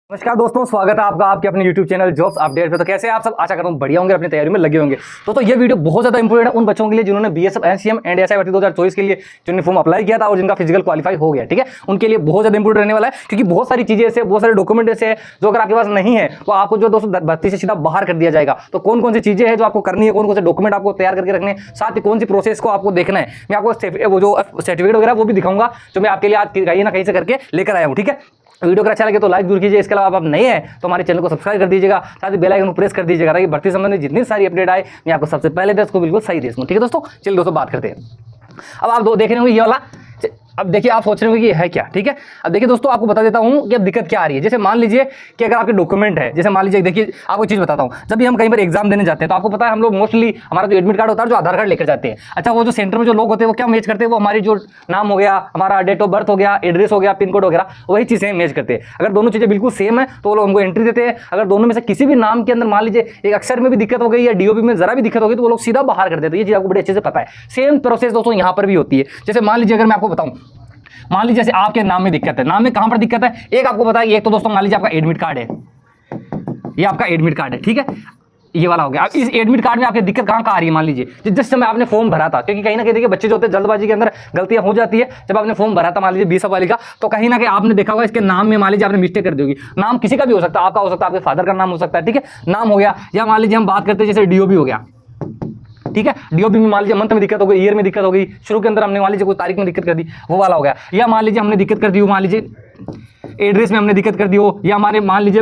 नमस्कार दोस्तों, स्वागत है आपका आपके अपने YouTube चैनल जॉब्स अपडेट पे। तो कैसे आप सब, आशा करता हूँ बढ़िया होंगे, अपनी तैयारी में लगे होंगे। तो ये वीडियो बहुत ज्यादा इंपॉर्टेंट है उन बच्चों के लिए जिन्होंने बीएसएफ एनसीएम एंड एसआई भर्ती 2024 के लिए जिन्होंने फॉर्म अप्लाई किया था और जिनका फिजिकल क्वालिफाई हो गया। ठीक है, उनके लिए बहुत ज्यादा इंपॉर्टेंट रहने वाला है, क्योंकि बहुत सारी चीजें ऐसे, बहुत सारे डॉक्यूमेंट ऐसे हैं जो अगर आपके पास नहीं है तो आपको जो दोस्तों भर्ती से सीधा बाहर कर दिया जाएगा। तो कौन कौन सी चीजें हैं जो आपको करनी है, कौन कौन से डॉक्यूमेंट आपको तैयार करके रखने, साथ ही कौन सी प्रोसेस को आपको देखना है। मैं आपको वो जो सर्टिफिकेट वगैरह वो भी दिखाऊंगा जो मैं आपके लिए आज कहीं ना कहीं से करके लेकर आया हूँ। ठीक है, वीडियो अगर अच्छा लगे तो लाइक जरूर कीजिए। इसके अलावा आप नए हैं तो हमारे चैनल को सब्सक्राइब कर दीजिएगा, साथ ही बेल आइकन को प्रेस कर दीजिएगा ताकि भर्ती संबंधी जितनी सारी अपडेट आए मैं आपको सबसे पहले दे उसको बिल्कुल सही दे सकूं। ठीक है दोस्तों, चलिए दोस्तों बात करते हैं। अब आप देख रहे होंगे ये वाला, अब देखिए आप सोच रहे होंगे कि ये है क्या। ठीक है, अब देखिए दोस्तों, आपको बता देता हूं कि अब दिक्कत क्या आ रही है। जैसे मान लीजिए कि अगर आपके डॉक्यूमेंट है, जैसे मान लीजिए, देखिए आपको चीज़ बताता हूं, जब भी हम कहीं पर एग्जाम देने जाते हैं तो आपको पता है हम लोग मोस्टली हमारा जो एडमिट कार्ड होता है, जो आधार कार्ड लेकर जाते हैं। अच्छा, वो जो सेंटर में जो लोग होते हैं वो क्या मैच करते हैं, वो हमारी जो नाम हो गया, हमारा डेट ऑफ बर्थ हो गया, एड्रेस हो गया, पिन कोड वगैरह, वही चीज़ें मैच करते हैं। अगर दोनों चीज़ें बिल्कुल सेम है तो वो लोग हमको एंट्री देते हैं। अगर दोनों में से किसी भी नाम के अंदर मान लीजिए एक अक्षर में भी दिक्कत हो गई या डीओबी में जरा भी दिक्कत हो गई तो वो लोग सीधा बाहर कर देते हैं। ये चीज़ आपको बड़े अच्छे से पता है। सेम प्रोसेस दोस्तों यहाँ पर भी होती है। जैसे मान लीजिए, अगर मैं आपको बताऊं, मान लीजिए जैसे आपके नाम में दिक्कत है, नाम में कहां पर दिक्कत है, एक आपको पता है, एक तो दोस्तों मान लीजिए आपका एडमिट कार्ड है, ये आपका एडमिट कार्ड है। ठीक है, ये वाला हो गया। अब इस एडमिट कार्ड में आपकी दिक्कत कहां आ रही है, मान लीजिए जिस समय आपने फॉर्म भरा था, क्योंकि कहीं ना कहीं देखिए बच्चे जो होते हैं जल्दबाजी के अंदर गलतियां हो जाती है। जब आपने फॉर्म भरा था मान लीजिए बीएसएफ वाली का, तो कहीं ना कहीं आपने देखा होगा इसके नाम में मान लीजिए आपने मिस्टेक कर दी होगी। नाम किसी का भी हो सकता है, आपका हो सकता है, आपके फादर का नाम हो सकता है। ठीक है, नाम हो गया, या मान लीजिए हम बात करते हैं जैसे डीओबी हो गया। ठीक है, डीओबी में मान लीजिए मंथ में दिक्कत हो गई, ईयर में दिक्कत हो गई, शुरू के अंदर हमने मान लीजिए कोई तारीख में दिक्कत कर दी, वो वाला हो गया। या मान लीजिए हमने दिक्कत कर दी हो, मान लीजिए एड्रेस में हमने दिक्कत कर दी हो, या हमारे मान लीजिए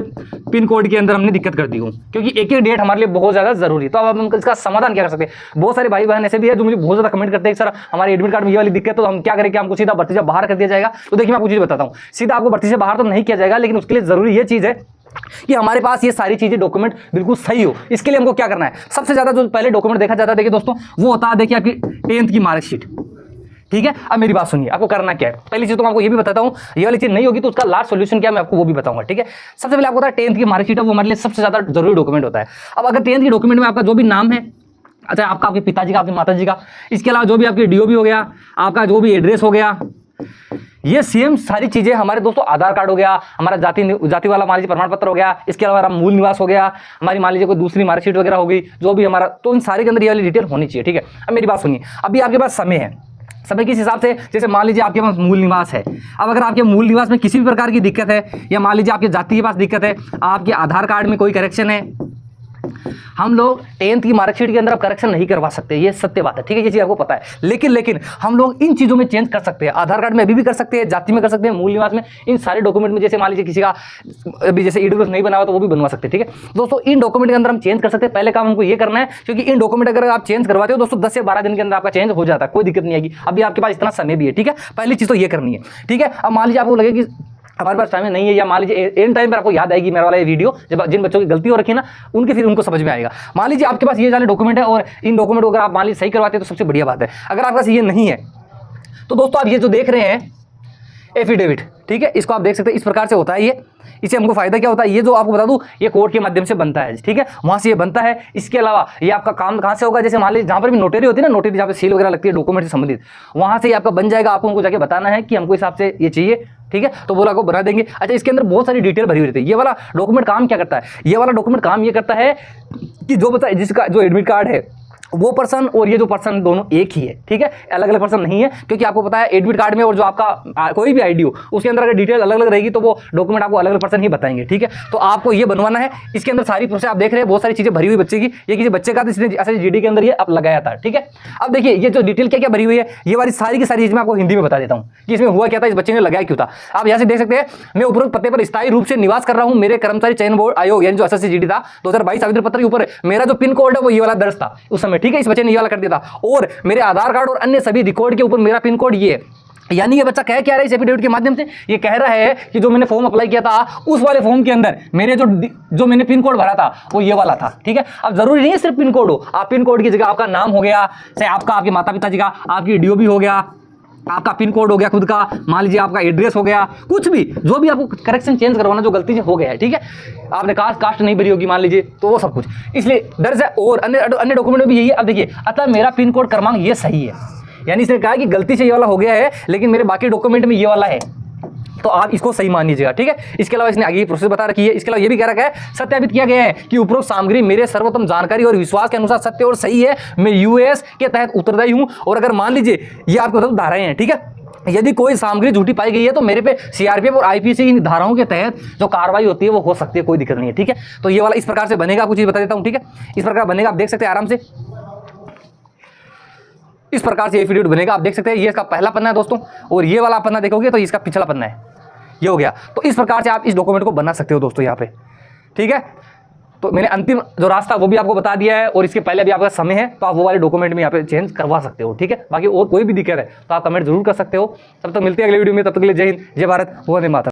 पिन कोड के अंदर हमने दिक्कत कर दी हो, क्योंकि एक एक डेट हमारे लिए बहुत ज़्यादा जरूरी है। तो अब हम इसका समाधान क्या कर सकते हैं। बहुत सारे भाई बहन ऐसे भी है जो मुझे बहुत ज़्यादा कमेंट करते हैं, सर हमारे एडमिट कार्ड में ये वाली दिक्कत, तो हम क्या करें कि हमको सीधा भर्ती से बाहर कर दिया जाएगा। तो देखिए मैं आपको चीज़ बताता हूँ, सीधा आपको भर्ती से बाहर तो नहीं किया जाएगा, लेकिन उसके लिए जरूरी ये चीज़ है कि हमारे पास ये सारी चीजें डॉक्यूमेंट बिल्कुल सही हो। इसके लिए हमको क्या करना है, सबसे ज्यादा जो पहले डॉक्यूमेंट देखा जाता है देखिए दोस्तों, वो होता है देखिए आपकी 10th की मार्कशीट। ठीक है, अब मेरी बात सुनिए, आपको करना क्या है। पहली चीज तो मैं आपको ये भी बताता हूँ, ये वाली चीज नहीं होगी तो उसका लास्ट सॉल्यूशन क्या मैं आपको वो भी बताऊंगा। ठीक है, सबसे पहले आपको पता है 10th की मार्कशीट है, वो हमारे लिए सबसे ज्यादा जरूरी डॉक्यूमेंट होता है। अब अगर 10th की डॉक्यूमेंट में आपका जो भी नाम है, अच्छा आपका आपके पिताजी का, आपके माताजी का, इसके अलावा जो भी आपकी डीओबी हो गया, आपका जो भी एड्रेस हो गया, ये सेम सारी चीजें हमारे दोस्तों आधार कार्ड हो गया, हमारा जाति वाला मान लीजिए प्रमाण पत्र हो गया, इसके अलावा हमारा मूल निवास हो गया, हमारी मान लीजिए कोई दूसरी मार्कशीट वगैरह हो गई, जो भी हमारा, तो इन सारे के अंदर ये वाली डिटेल होनी चाहिए। ठीक है, अब मेरी बात सुनिए, अभी आपके पास समय है, समय किस हिसाब से, जैसे मान लीजिए आपके पास मूल निवास है। अब अगर आपके मूल निवास में किसी भी प्रकार की दिक्कत है, या मान लीजिए आपके जाति के पास दिक्कत है, आपके आधार कार्ड में कोई करेक्शन है, हम लोग 10th की मार्कशीट के अंदर आप करेक्शन नहीं करवा सकते, ये सत्य बात है। ठीक है, ये चीज़ आपको पता है, लेकिन हम लोग इन चीज़ों में चेंज कर सकते हैं। आधार कार्ड में अभी भी कर सकते हैं, जाति में कर सकते हैं, मूल निवास में, इन सारे डॉक्यूमेंट में। जैसे मान लीजिए किसी का अभी जैसे ईडब्ल्यूएस नहीं बना हुआ तो वो भी बनवा सकते हैं। ठीक है दोस्तों, इन डॉक्यूमेंट के अंदर हम चेंज कर सकते हैं। पहले काम हमको ये करना है, क्योंकि इन डॉक्यूमेंट अगर आप चेंज करवाते हो दोस्तों 10 से 12 दिन के अंदर आपका चेंज हो जाता है, कोई दिक्कत नहीं आएगी। अभी आपके पास इतना समय भी है। ठीक है, पहली चीज़ तो ये करनी है। ठीक है, अब मान लीजिए आपको लगे कि हमारे पास टाइम नहीं है, या मान लीजिए एंड टाइम पर आपको याद आएगी मेरा वाला ये वीडियो, जब जिन बच्चों की गलती हो रखी है ना उनके, फिर उनको समझ में आएगा। मान लीजिए आपके पास ये वाले डॉक्यूमेंट है और इन डॉक्यूमेंट को अगर आप मान लीजिए सही करवाते हैं तो सबसे बढ़िया बात है। अगर आपके पास ये नहीं है तो दोस्तों आप ये जो देख रहे हैं एफिडेविट, ठीक है, इसको आप देख सकते हैं, इस प्रकार से होता है ये। इससे हमको फायदा क्या होता है, ये जो आपको बता दूं, ये कोर्ट के माध्यम से बनता है। ठीक है, वहां से ये बनता है। इसके अलावा ये आपका काम कहां से होगा, जैसे मान लीजिए जहां पर भी नोटरी होती है ना, नोटरी जहां पे सील वगैरह लगती है डॉक्यूमेंट से संबंधित, वहां से ये आपका बन जाएगा। आपको उनको जाके बताना है कि हमको हिसाब से ये चाहिए। ठीक है, तो वो आपको बना देंगे। अच्छा, इसके अंदर बहुत सारी डिटेल भरी हुई रहती है। ये वाला डॉक्यूमेंट काम क्या करता है, ये वाला डॉक्यूमेंट काम ये करता है कि जो बता जिसका जो एडमिट कार्ड है वो पर्सन और ये जो पर्सन दोनों एक ही है। ठीक है, अलग अलग पर्सन नहीं है, क्योंकि आपको पता है एडमिट कार्ड में और जो आपका कोई भी आईडी हो उसके अंदर अगर डिटेल अलग अलग रहेगी तो वो डॉक्यूमेंट आपको अलग अलग पर्सन ही बताएंगे। ठीक है, तो आपको ये बनवाना है। इसके अंदर सारी प्रोसेस आप देख रहे हैं, बहुत सारी चीजें भरी हुई बच्चे की। ये किसी बच्चे का इसने जीडी के अंदर ये अब लगाया था। ठीक है, अब देखिए ये जो डिटेल क्या क्या भरी हुई है, ये वाली सारी की सारी चीज मैं आपको हिंदी में बता देता हूँ कि इसमें हुआ क्या था, इस बच्चे ने लगाया क्यों था। आप यहाँ से देख सकते हैं, मैं उपरोक्त पते पर स्थायी रूप से निवास कर रहा हूँ। मेरे कर्मचारी चयन बोर्ड आयोग यानी जो एसएससी जीडी था 2022 आवेदन पत्र के ऊपर मेरा जो पिन कोड है वो ये वाला दर्ज था उस समय। ठीक है, इस बच्चे ने ये वाला दिया था, और मेरे आधार कार्ड और अन्य सभी रिकॉर्ड के ऊपर मेरा पिन कोड ये है। यानी ये बच्चा कह क्या रहा है इस एफिडेविट के माध्यम से, ये कह रहा है कि जो मैंने फॉर्म अप्लाई किया था उस वाले फॉर्म के अंदर मेरे जो मैंने पिन कोड भरा था वो ये वाला था। ठीक है, अब जरूरी नहीं है सिर्फ पिन कोड हो, आप पिन कोड की जगह आपका नाम हो गया, चाहे आपका आपके माता पिताजी का, आपकी डीओबी हो गया, आपका पिन कोड हो गया खुद का, मान लीजिए आपका एड्रेस हो गया, कुछ भी जो भी आपको करेक्शन चेंज करवाना जो गलती से हो गया है। ठीक है, आपने कास्ट नहीं भरी होगी मान लीजिए, तो वो सब कुछ इसलिए दर्ज है। और अन्य डॉक्यूमेंट में भी यही है। अब देखिए, अतः मेरा पिन कोड क्रमांक ये सही है, यानी इसने कहा कि गलती से ये वाला हो गया है, लेकिन मेरे बाकी डॉक्यूमेंट में ये वाला है। तो आप इसको सही मान लीजिएगा, ठीक है। इसके अलावा इसने आगे की प्रोसेस बता रखी है। इसके अलावा ये भी कह रखा है सत्यापित किया गया है कि उपरोक्त सामग्री मेरे सर्वोत्तम जानकारी और विश्वास के अनुसार सत्य और सही है, मैं यूएस के तहत उत्तरदायी हूं। और अगर मान लीजिए ये आपको मतलब धाराएं हैं, ठीक है, यदि कोई सामग्री झूठी पाई गई है तो मेरे पे सीआरपीएफ और आईपीसी की धाराओं के तहत जो कार्रवाई होती है वो हो सकती है, कोई दिक्कत नहीं है, ठीक है। तो ये वाला इस प्रकार से बनेगा, आपको चीज बता देता हूं, ठीक है। इस प्रकार बनेगा, आप देख सकते हैं आराम से, इस प्रकार से ये एफिडेविट बनेगा, आप देख सकते हैं। ये इसका पहला पन्ना है दोस्तों, और ये वाला पन्ना देखोगे तो इसका पिछला पन्ना है, ये हो गया। तो इस प्रकार से आप इस डॉक्यूमेंट को बना सकते हो दोस्तों यहाँ पे, ठीक है। तो मैंने अंतिम जो रास्ता वो भी आपको बता दिया है, और इसके पहले भी आपका समय है तो आप वो वाले डॉक्यूमेंट में यहाँ पे चेंज करवा सकते हो, ठीक है। बाकी और कोई भी दिक्कत है तो आप कमेंट जरूर कर सकते हो। तब तक मिलते हैं अगले वीडियो में, तब तक के लिए जय हिंद, जय भारत, वंदे मातरम।